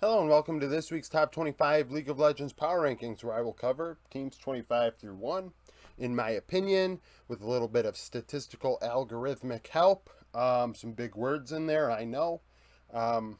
Hello and welcome to this week's Top 25 League of Legends Power Rankings, where I will cover teams 25 through 1, in my opinion, with a little bit of statistical algorithmic help. Some big words in there, I know. Um,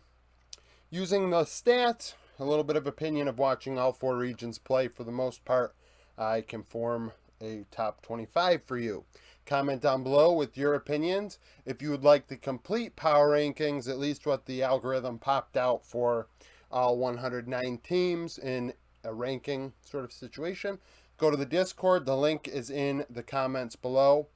Using the stats, a little bit of opinion of watching all four regions play for the most part, I can form a top 25 for you. Comment down below with your opinions. If you would like the complete power rankings, at least what the algorithm popped out for all 109 teams in a ranking sort of situation, go to the Discord. The link is in the comments below.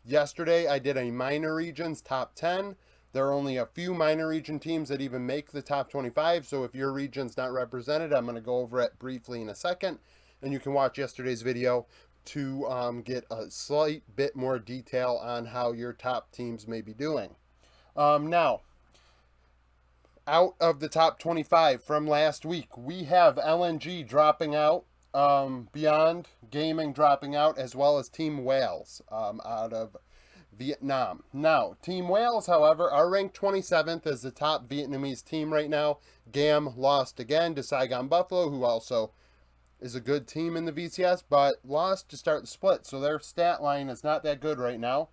Yesterday, I did a minor regions top 10. There are only a few minor region teams that even make the top 25, so if your region's not represented, I'm going to go over it briefly in a second, and you can watch yesterday's video to get a slight bit more detail on how your top teams may be doing. Now, out of the top 25 from last week, we have LNG dropping out, Beyond Gaming dropping out, as well as Team Wales out of Vietnam. Now, Team Wales, however, are ranked 27th as the top Vietnamese team right now. GAM lost again to Saigon Buffalo, who also is a good team in the VCS, but lost to start the split, so their stat line is not that good right now.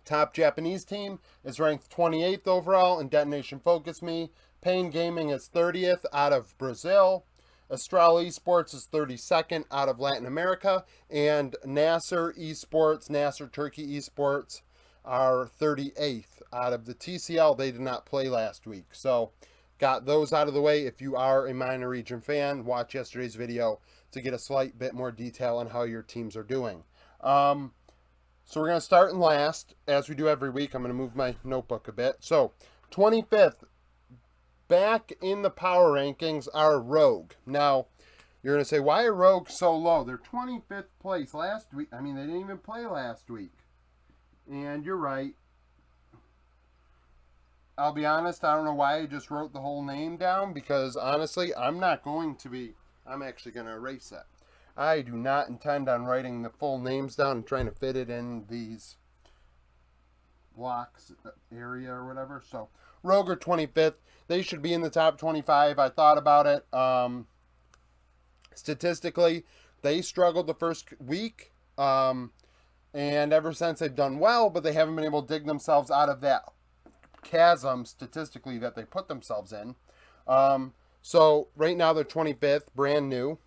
Top Japanese team is ranked 28th overall in Detonation Focus Me. Pain Gaming is 30th out of Brazil. Astral Esports is 32nd out of Latin America, and Nasser Esports, Nasser Turkey Esports are 38th out of the TCL. They did not play last week, so got those out of the way. If you are a minor region fan, watch yesterday's video to get a slight bit more detail on how your teams are doing. So we're going to start in last, as we do every week. I'm going to move my notebook a bit. So 25th, back in the power rankings, are Rogue. Now, you're going to say, why are Rogue so low? They're 25th place last week. I mean, they didn't even play last week. And you're right. I'll be honest, I don't know why I just wrote the whole name down, because honestly, I'm actually going to erase it. I do not intend on writing the full names down and trying to fit it in these blocks area or whatever. So, Rogue are 25th. They should be in the top 25. I thought about it. Statistically, they struggled the first week. And ever since they've done well, but they haven't been able to dig themselves out of that chasm statistically that they put themselves in. So right now they're 25th, brand new.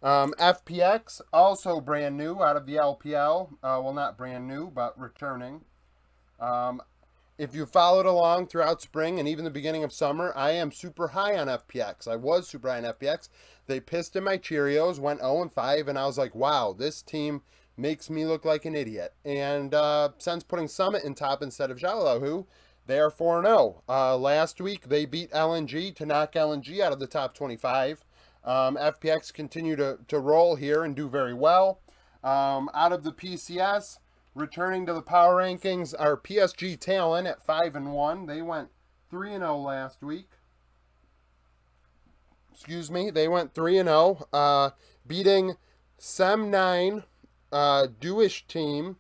FPX, also brand new out of the LPL. Well, not brand new, but returning. If you followed along throughout spring and even the beginning of summer, I am super high on FPX. I was super high on FPX. They pissed in my Cheerios, went 0-5, and I was like, wow, this team makes me look like an idiot. And since putting Summit in top instead of Jalahu, they are 4-0. Last week, they beat LNG to knock LNG out of the top 25. FPX continue to roll here and do very well. Out of the PCS, returning to the power rankings, are PSG Talon at 5-1. They went 3-0 last week. Excuse me, they went 3-0, beating Sem9, Dewish team,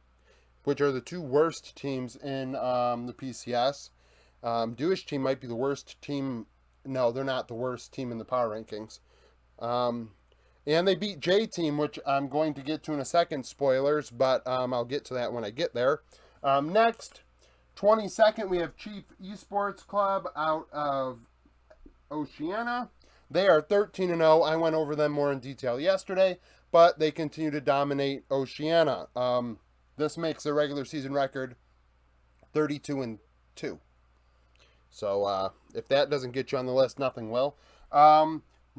which are the two worst teams in the PCS. Dewish team might be the worst team. No, they're not the worst team in the power rankings. And they beat J Team, which I'm going to get to in a second, spoilers, but I'll get to that when I get there. Next, 22nd, we have Chief Esports Club out of Oceania. They are 13-0. I went over them more in detail yesterday, but they continue to dominate Oceania. This makes their regular season record 32-2. So if that doesn't get you on the list, nothing will.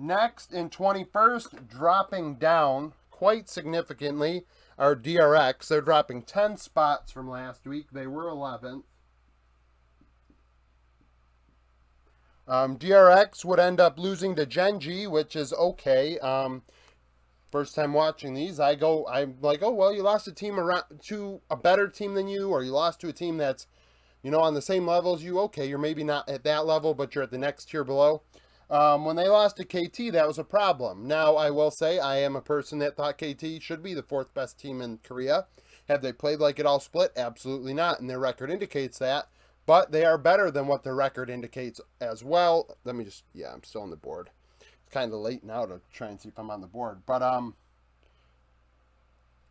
Next, in 21st, dropping down quite significantly, are DRX. They're dropping 10 spots from last week. They were 11th. DRX would end up losing to gen.g, which is okay. First time watching these, I'm like, oh, well, you lost to a better team than you, or you lost to a team that's, on the same level as you. Okay, you're maybe not at that level, but you're at the next tier below. When they lost to KT, that was a problem. Now, I will say, I am a person that thought KT should be the fourth best team in Korea. Have they played like it all split? Absolutely not, and their record indicates that. but they are better than what their record indicates as well. Let me just, yeah, I'm still on the board. It's kind of late now to try and see if I'm on the board, but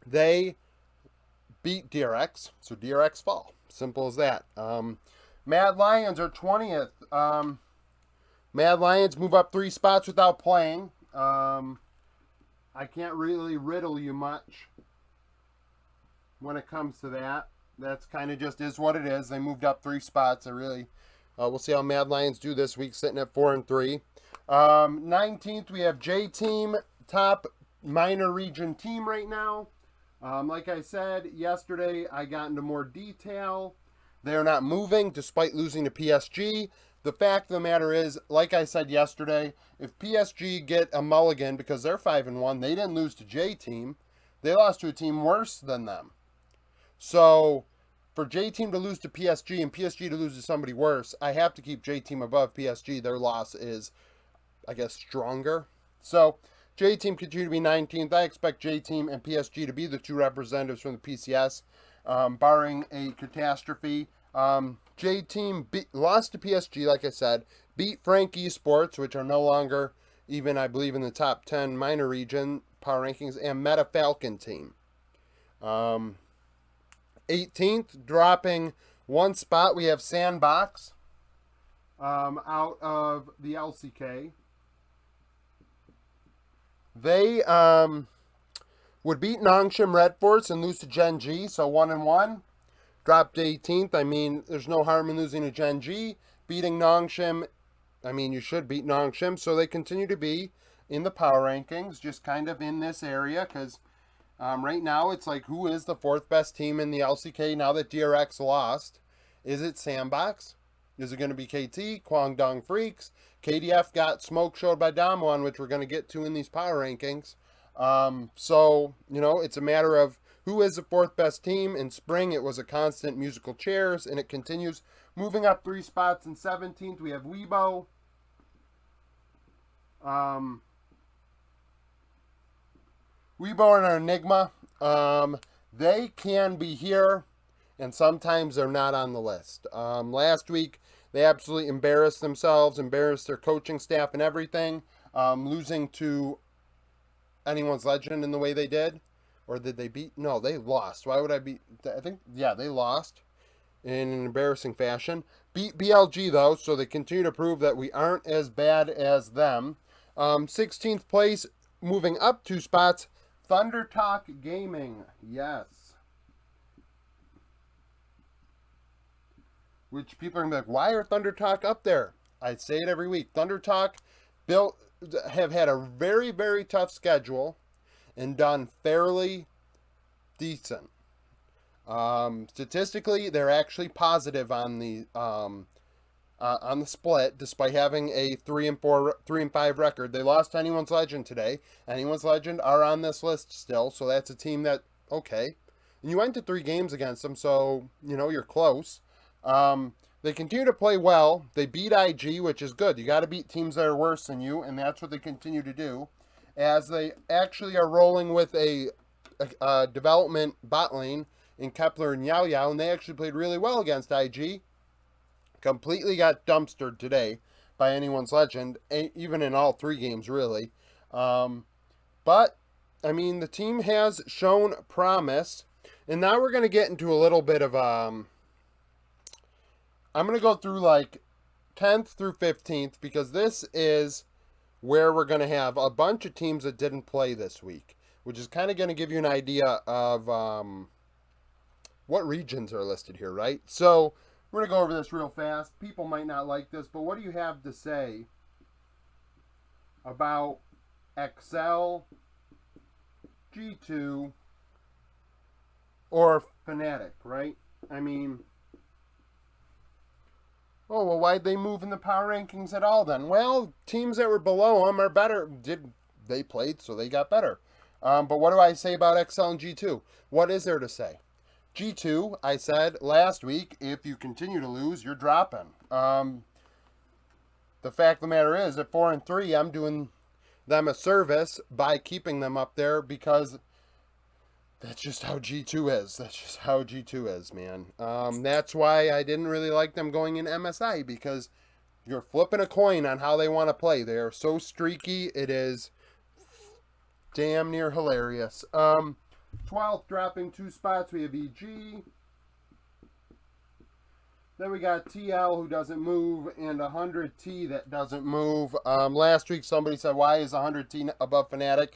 they beat DRX, so DRX fall. Simple as that. Mad Lions are 20th. Mad Lions move up 3 spots without playing. I can't really riddle you much when it comes to that. That's kind of just is what it is. They moved up 3 spots. We'll see how Mad Lions do this week, sitting at 4-3. 19th, we have J Team, top minor region team right now. Like I said yesterday, I got into more detail. They're not moving despite losing to PSG. The fact of the matter is, like I said yesterday, if PSG get a mulligan because they're 5-1, they didn't lose to J Team. They lost to a team worse than them. So for J Team to lose to PSG and PSG to lose to somebody worse, I have to keep J Team above PSG. Their loss is, I guess, stronger. So J Team continue to be 19th. I expect J Team and PSG to be the 2 representatives from the PCS, barring a catastrophe. J Team lost to PSG, like I said, beat Frank Esports, which are no longer even, I believe, in the top 10 minor region power rankings, and Meta Falcon Team. 18th, dropping 1 spot, we have Sandbox out of the LCK. They would beat Nongshim Red Force and lose to gen.g, so 1-1. Dropped to 18th. I mean, there's no harm in losing to gen.g. Beating Nongshim, I mean, you should beat Nongshim, so they continue to be in the power rankings, just kind of in this area, because right now it's like, who is the 4th best team in the LCK now that DRX lost? Is it Sandbox? Is it going to be KT, Kwangdong Freaks? KDF got smoke showed by Damwon, which we're going to get to in these power rankings. So, you know, it's a matter of who is the 4th best team. In spring, it was a constant musical chairs, and it continues. Moving up 3 spots in 17th, we have Weibo. Weibo and Enigma. They can be here, and sometimes they're not on the list. Last week, they absolutely embarrassed themselves, embarrassed their coaching staff and everything, losing to Anyone's Legend in the way they did. Or did they beat? No, they lost. Why would I beat? I think, yeah, they lost in an embarrassing fashion. Beat BLG, though, so they continue to prove that we aren't as bad as them. 16th place, moving up 2 spots, Thunder Talk Gaming. Yes. Which people are going to be like, why are Thunder Talk up there? I say it every week. Thunder Talk have had a very, very tough schedule and done fairly decent. Statistically, they're actually positive on the split, despite having a 3-5 record. They lost to Anyone's Legend today. Anyone's Legend are on this list still, so that's a team that, okay. And you went to 3 games against them, so, you know, you're close. They continue to play well. They beat IG, which is good. You got to beat teams that are worse than you, and that's what they continue to do, as they actually are rolling with a development bot lane in Kepler and Yao Yao, and they actually played really well against IG. Completely got dumpstered today by Anyone's Legend, even in all 3 games, really. But, I mean, the team has shown promise, and now we're going to get into a little bit of, I'm going to go through, like, 10th through 15th, because this is where we're going to have a bunch of teams that didn't play this week, which is kind of going to give you an idea of what regions are listed here, right? So we're going to go over this real fast. People might not like this, but what do you have to say about Excel, G2, or Fnatic, right? I mean, oh, well, why'd they move in the power rankings at all then? Well, teams that were below them are better. They played, so they got better. But what do I say about XL and G2? What is there to say? G2, I said last week, if you continue to lose, you're dropping. The fact of the matter is, at 4-3, I'm doing them a service by keeping them up there, because That's just how G2 is. That's just how G2 is, man. That's why I didn't really like them going in MSI, because you're flipping a coin on how they want to play. They are so streaky. It is damn near hilarious. 12th, dropping 2 spots, we have EG. Then we got TL, who doesn't move, and 100T that doesn't move. Last week somebody said, why is 100T above Fnatic?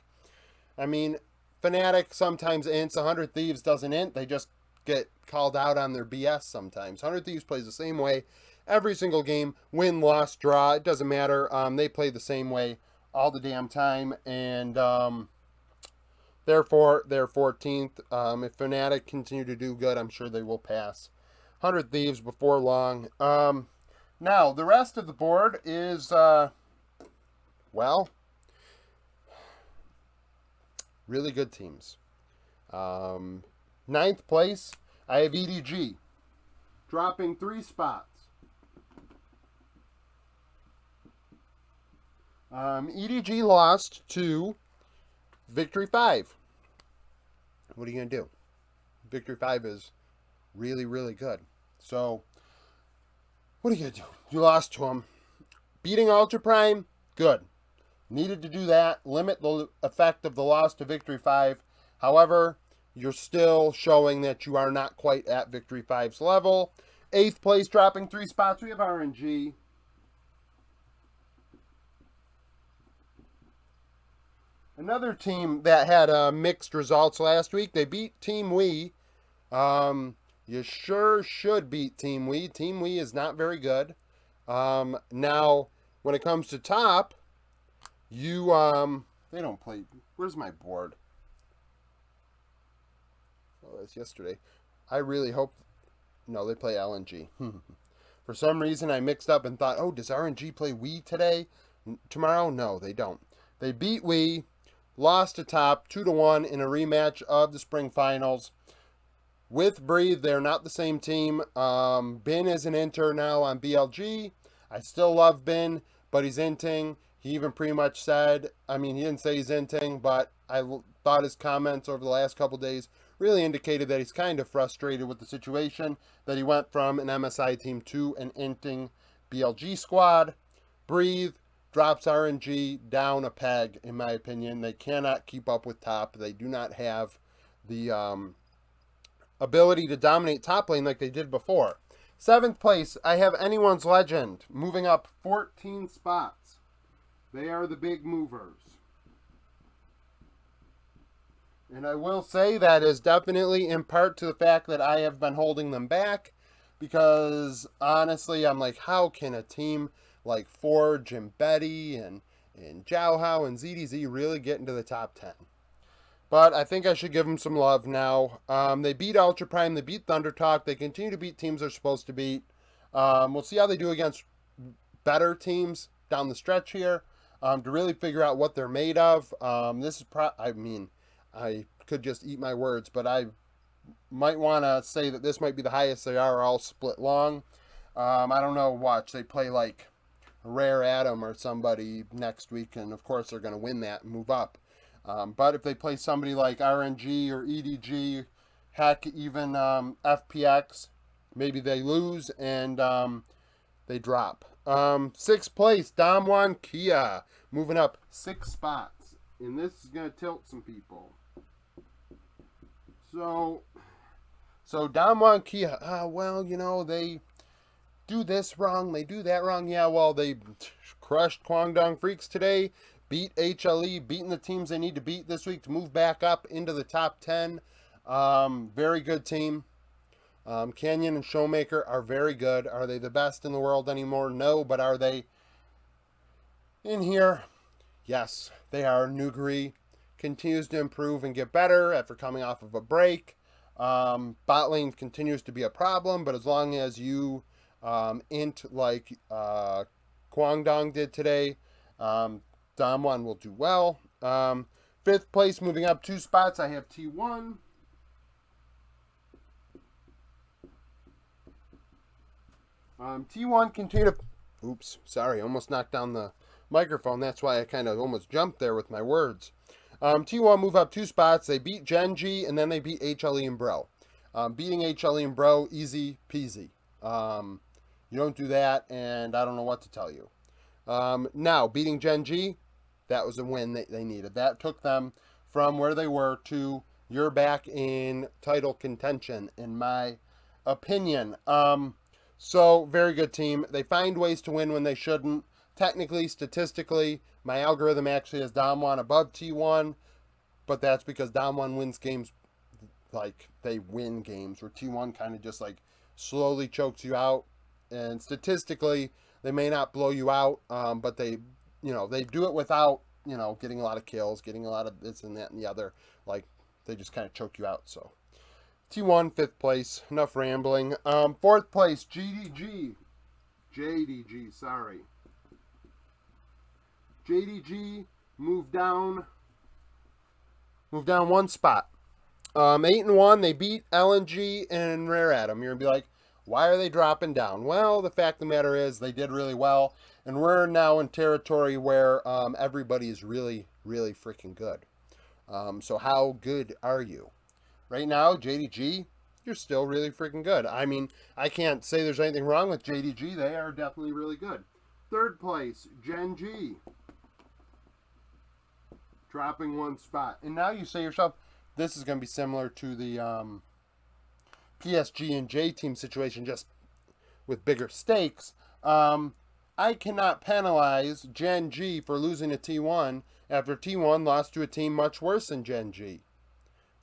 I mean, Fnatic sometimes ints. 100 Thieves doesn't int. They just get called out on their BS sometimes. 100 Thieves plays the same way every single game. Win, loss, draw. It doesn't matter. They play the same way all the damn time. And therefore, they're 14th. If Fnatic continue to do good, I'm sure they will pass 100 Thieves before long. Now, the rest of the board is, well, really good teams. 9th place, I have EDG, dropping 3 spots. EDG lost to Victory 5. What are you going to do? Victory 5 is really, really good. So, what are you going to do? You lost to them. Beating Ultra Prime, good. Needed to do that. Limit the effect of the loss to Victory 5. However, you're still showing that you are not quite at Victory 5's level. 8th place, dropping 3 spots, we have RNG. Another team that had mixed results last week. They beat Team Wii. You sure should beat Team Wii. Team Wii is not very good. Now, when it comes to top, you, they don't play. Where's my board? Oh, that's yesterday. I really hope. No, they play LNG. For some reason, I mixed up and thought, oh, does RNG play Wii today? Tomorrow? No, they don't. They beat Wii, lost to top 2-1 in a rematch of the spring finals. With Breathe, they're not the same team. Bin is an inter now on BLG. I still love Bin, but he's inting. He even pretty much said, I mean, he didn't say he's inting, but I thought his comments over the last couple days really indicated that he's kind of frustrated with the situation, that he went from an MSI team to an inting BLG squad. Breathe drops RNG down a peg, in my opinion. They cannot keep up with top. They do not have the ability to dominate top lane like they did before. 7th place, I have Anyone's Legend, moving up 14 spots. They are the big movers. And I will say that is definitely in part to the fact that I have been holding them back, because honestly, I'm like, how can a team like Forge and Betty and Jiaohao and ZDZ really get into the top 10? But I think I should give them some love now. They beat Ultra Prime. They beat Thunder Talk. They continue to beat teams they're supposed to beat. We'll see how they do against better teams down the stretch here, to really figure out what they're made of. This is I mean, I could just eat my words, but I might want to say that this might be the highest they are all split long. I don't know. Watch. They play like Rare Atom or somebody next week, and of course they're going to win that and move up. But if they play somebody like RNG or EDG, heck, even FPX, maybe they lose and they drop. 6th place, Damwon Kia, moving up 6 spots. And this is going to tilt some people. So Damwon Kia, well, you know, they do this wrong, they do that wrong. Yeah, well, they crushed Kwangdong Freaks today. Beat HLE, beating the teams they need to beat this week to move back up into the top 10. Very good team. Canyon and Showmaker are very good. Are they the best in the world anymore? No, but are they in here? Yes, they are. Nuguri continues to improve and get better after coming off of a break. Bot lane continues to be a problem, but as long as you int like Kwangdong did today, Damwon will do well. 5th place, moving up 2 spots, I have T1. T1 continue to... Oops, sorry, almost knocked down the microphone. That's why I kind of almost jumped there with my words. T1 move up 2 spots. They beat Gen G, and then they beat HLE and Bro. Beating HLE and Bro, easy peasy. You don't do that, and I don't know what to tell you. Now, beating Gen G, that was a win they needed. That took them from where they were to you're back in title contention, in my opinion. So, very good team. They find ways to win when they shouldn't. Technically, statistically, my algorithm actually has Dom1 above T1, but that's because Dom1 wins games like they win games, where T1 kind of just like slowly chokes you out. And statistically, they may not blow you out, but they do it without, getting a lot of kills, getting a lot of this and that and the other. Like, they just kind of choke you out. So, T1, 5th place. Enough rambling. 4th place, JDG, sorry. JDG moved down 1 spot. 8-1, they beat LNG and Rare Atom. You're going to be like, why are they dropping down? Well, the fact of the matter is they did really well, and we're now in territory where everybody is really, really freaking good. So how good are you? Right now, JDG, you're still really freaking good. I mean, I can't say there's anything wrong with JDG. They are definitely really good. 3rd place, gen.g. Dropping 1 spot. And now you say to yourself, this is going to be similar to the PSG and J team situation, just with bigger stakes. I cannot penalize gen.g for losing to T1 after T1 lost to a team much worse than gen.g.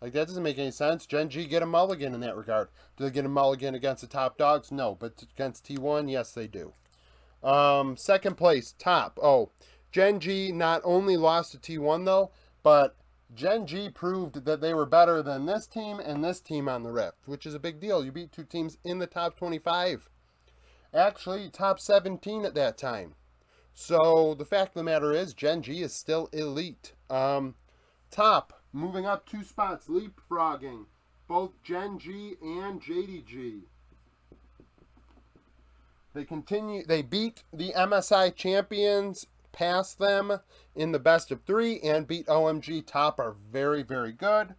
Like, that doesn't make any sense. Gen.g get a mulligan in that regard. Do they get a mulligan against the top dogs? No, but against T1, yes, they do. 2nd place, top. Oh, gen.g not only lost to T1 though, but gen.g proved that they were better than this team and this team on the Rift, which is a big deal. You beat 2 teams in the top 25. Actually, top 17 at that time. So the fact of the matter is, gen.g is still elite. Top, moving up 2 spots, leapfrogging both gen.g and JDG. They beat the MSI champions, passed them in the best of 3, and beat OMG. Top are very, very good.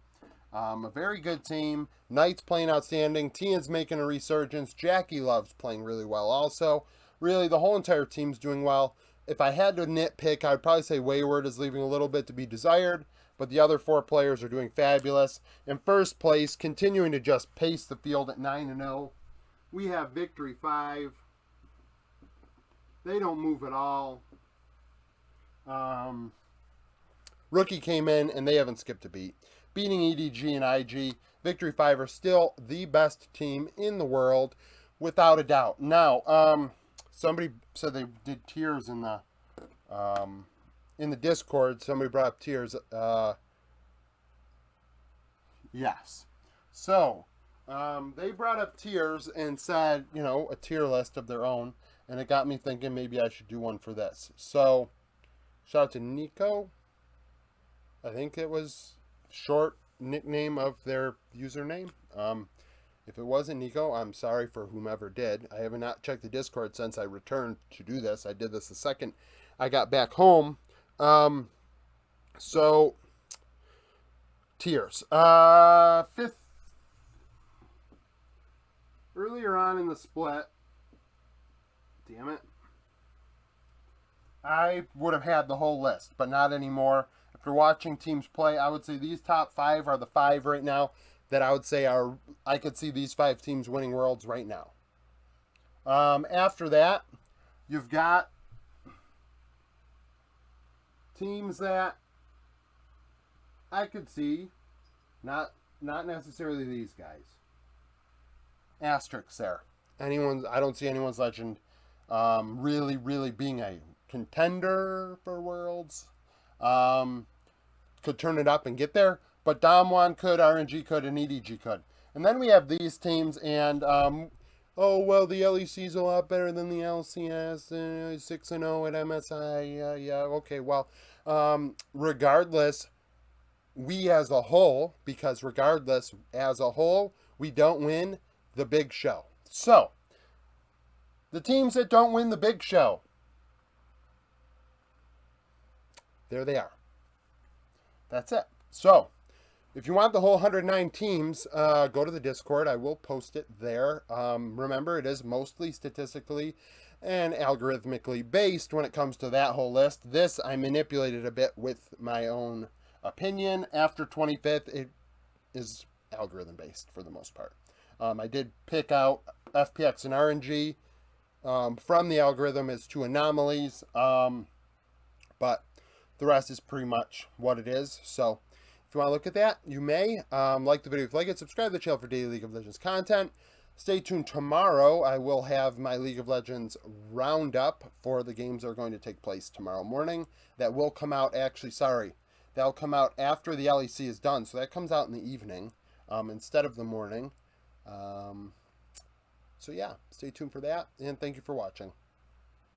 A very good team. Knight's playing outstanding. Tia's making a resurgence. Jackie Love's playing really well also. Really, the whole entire team's doing well. If I had to nitpick, I'd probably say Wayward is leaving a little bit to be desired, but the other 4 players are doing fabulous. In 1st place, continuing to just pace the field at 9-0, we have Victory 5. They don't move at all. Rookie came in, and they haven't skipped a beat. Beating EDG and IG, Victory 5 are still the best team in the world, without a doubt. Now, somebody said they did tiers in the Discord. Somebody brought up tiers. Yes. So, they brought up tiers and said, a tier list of their own. And it got me thinking maybe I should do one for this. So, shout out to Nico. I think it was short nickname of their username. If it wasn't Nico, I'm sorry for whomever did. I have not checked the Discord since I returned to do this. I did this the second I got back home. So, tiers. 5th. Earlier on in the split, damn it, I would have had the whole list, but not anymore. After watching teams play, I would say these top 5 are the 5 right now that I would say I could see these 5 teams winning Worlds right now. After that, you've got teams that I could see, not necessarily these guys. Asterisks there. I don't see anyone's legend really, really being a contender for Worlds. Could turn it up and get there, but Dom1 could, RNG could, and EDG could. And then we have these teams, and the LEC's a lot better than the LCS, 6-0 at MSI, yeah, okay, well, regardless, we as a whole, we don't win the big show. So, the teams that don't win the big show, there they are. that's it. So, if you want the whole 109 teams, go to the Discord. I will post it there. Remember, it is mostly statistically and algorithmically based when it comes to that whole list. This I manipulated a bit with my own opinion. After 25th, it is algorithm based for the most part. I did pick out FPX and RNG from the algorithm as two anomalies, but the rest is pretty much what it is. So if you want to look at that, you may. Like the video if you like it, subscribe to the channel for daily League of Legends content. Stay tuned tomorrow. I will have my League of Legends roundup for the games that are going to take place tomorrow morning. That will come out, that'll come out after the LEC is done. So that comes out in the evening instead of the morning. So yeah, stay tuned for that, and thank you for watching.